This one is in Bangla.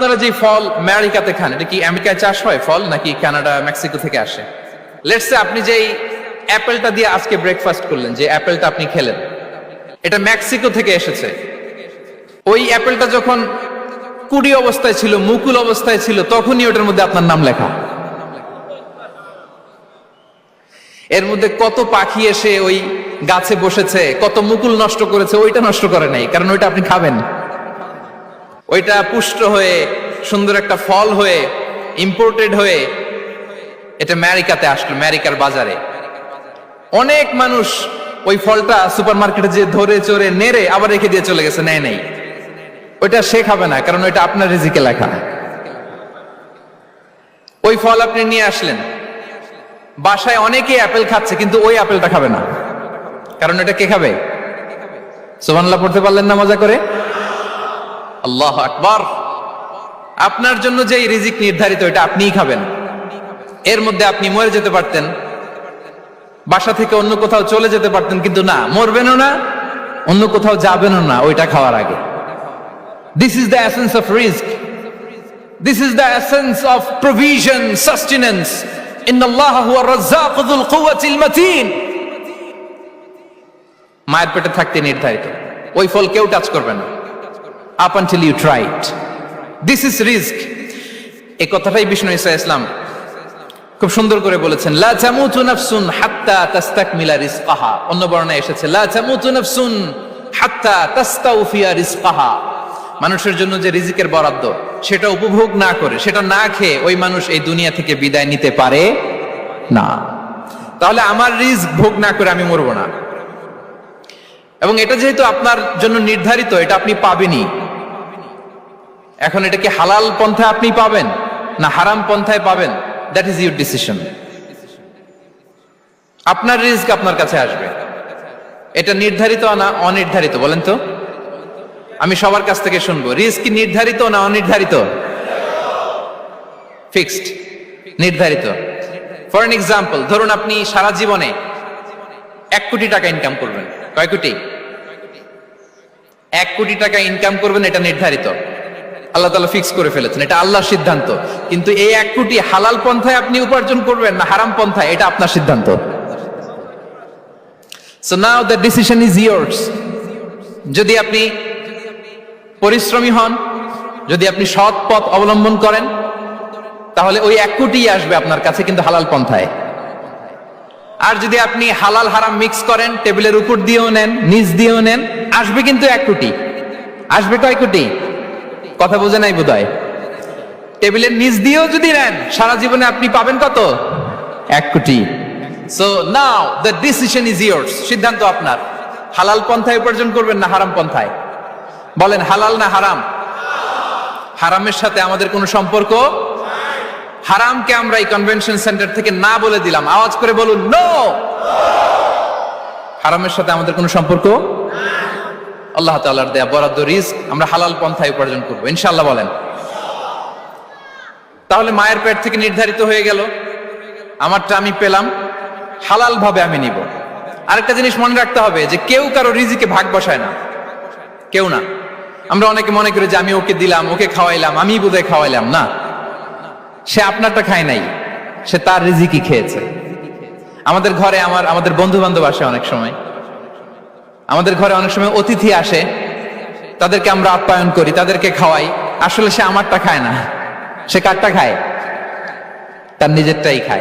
আপনারা যে ফল আমেরিকাতে খান, এটা কি আমেরিকায় চাষ হয় ফল, নাকি কানাডা মেক্সিকো থেকে আসে? লেটস সে আপনি যেই অ্যাপেলটা দিয়ে আজকে ব্রেকফাস্ট করলেন, যে অ্যাপেলটা আপনি খেলেন, এটা মেক্সিকো থেকে এসেছে। ওই অ্যাপেলটা যখন কুড়ি অবস্থায় ছিল, মুকুল অবস্থায় ছিল, তখনই ওটার মধ্যে আপনার নাম লেখা। এর মধ্যে কত পাখি এসে ওই গাছে বসেছে, কত মুকুল নষ্ট করেছে, ওইটা নষ্ট করে নাই, কারণ ওইটা আপনি খাবেন। ওইটা পুষ্ট হয়ে সুন্দর একটা ফল হয়ে ইম্পোর্টেড হয়ে এটা আমেরিকাতে আসলো, আমেরিকার বাজারে। অনেক মানুষ ওই ফলটা সুপার মার্কেটে যে ধরে চড়ে নেড়ে আবার রেখে দিয়ে চলে গেছে, নেয় নাই। ওইটা সে খাবে না, কারণ ওইটা আপনার রিজিকে লেখা। ওই ফল আপনি নিয়ে আসলেন, বাসায় অনেকেই অ্যাপেল খাচ্ছে, কিন্তু ওই অ্যাপেলটা খাবে না, কারণ এটা কে খাবে? সুবহানাল্লাহ পড়তে পারলেন না মজা করে? আল্লাহু আকবার। আপনার জন্য যে রিজিক নির্ধারিত, এটা আপনিই খাবেন। এর মধ্যে আপনি মরে যেতে পারতেন, বাসা থেকে অন্য কোথাও চলে যেতে পারতেন, কিন্তু না, মরবেনও না, অন্য কোথাও যাবেনও না ওইটা খাওয়ার আগে। This is the essence of risk, this is the essence of provision, sustenance. ইন্নাল্লাহা হুয়া রাজ্জাকু যুল কুওয়াতিল মাতিন। মায়ের পেটে থাকতে নির্ধারিত, ওই ফল কেউ টাচ করবে না up until you try it. This is risk. এই কথাটাই বিষ্ণু ঈসা ইসলাম খুব সুন্দর করে বলেছেন, লা তামুতু নাফসুন হাত্তা তাস্তাকমিলা রিজকাহা। অন্য বর্ণনায় এসেছে লা তামুতু নাফসুন হাত্তা তাস্তাউফিয়া রিজকাহা। মানুষের জন্য যে রিজিকের বরাদ্দ, সেটা উপভোগ না করে, সেটা না খেয়ে ওই মানুষ এই দুনিয়া থেকে বিদায় নিতে পারে না। তাহলে আমার রিস্ক ভোগ না করে আমি মরবো না, এবং এটা যেহেতু আপনার জন্য নির্ধারিত, এটা আপনি পাবেনই। এখন এটা কি হালাল পন্থায় আপনি পাবেন না হারাম পন্থায় পাবেন, দ্যাট ইজ ইউর ডিসিশন। আপনার রিস্ক আপনার কাছে আসবে। এটা নির্ধারিত না অনির্ধারিত বলেন তো? আমি সবার কাছ থেকে শুনবো, রিস্ক কি নির্ধারিত না অনির্ধারিত? ফিক্সড, নির্ধারিত। ফর এন এক্সাম্পল, ধরুন আপনি সারা জীবনে 1 কোটি টাকা ইনকাম করবেন। কয় কোটি? 1 কোটি টাকা ইনকাম করবেন, এটা নির্ধারিত, আল্লাহ তাআলা ফিক্স করে ফেলেছেন, এটা আল্লাহর সিদ্ধান্ত। কিন্তু এই 1 কোটি হালাল পন্থায় আপনি উপার্জন করবেন না হারাম পন্থায়, এটা আপনার সিদ্ধান্ত। So now the decision is years. যদি আপনি পরিশ্রমী হন, যদি আপনি সৎ পথ অবলম্বন করেন, তাহলে ওই 1 কোটি আসবে আপনার কাছে, কিন্তু হালাল পন্থায়। আর যদি আপনি হালাল হারাম মিক্স করেন, টেবিলের উপর দিয়েও নেন, নিচ দিয়েও নেন, আসবে কিন্তু 1 কোটি। আসবে কয় কোটি? কথা বোঝে নাই বোধহয়। টেবিলের নিচ দিয়েও যদি নেন, সারা জীবনে আপনি পাবেন কত? 1 কোটি। So now the decision is years. সিদ্ধান্ত আপনার। হালাল পন্থায় উপার্জন করবেন না হারাম পন্থায়? বলেন, হালাল না হারাম? হারামের সাথে আমাদের কোনো সম্পর্ক? হারামকে আমরা এই কনভেনশন সেন্টার থেকে না বলে দিলাম, আওয়াজ করে বলুন নো। হারামের সাথে আমাদের কোনো সম্পর্ক? আল্লাহ তাআলার দেয়া বরাদ্দ রিস্ক আমরা হালাল পন্থায় উপার্জন করবো ইনশাআল্লাহ। বলেন। তাহলে মায়ের পেট থেকে নির্ধারিত হয়ে গেল, আমারটা আমি পেলাম, হালাল ভাবে আমি নিব। আরেকটা জিনিস মনে রাখতে হবে, যে কেউ কারো রিজিকে ভাগ বসায় না, কেউ না। আমরা অনেকে মনে করি যে আমি ওকে দিলাম, ওকে খাওয়াইলাম, আমি বোধহয় খাওয়াইলাম। না, সে আপনারটা খায় নাই, সে তার রিজিকই খেয়েছে। আমাদের ঘরে আমাদের বন্ধু বান্ধব আসে, অনেক সময় আমাদের ঘরে অনেক সময় অতিথি আসে, তাদেরকে আমরা আপ্যায়ন করি, তাদেরকে খাওয়াই। আসলে সে আমারটা খায় না, সে কারটা খায়? তার নিজেরটাই খায়।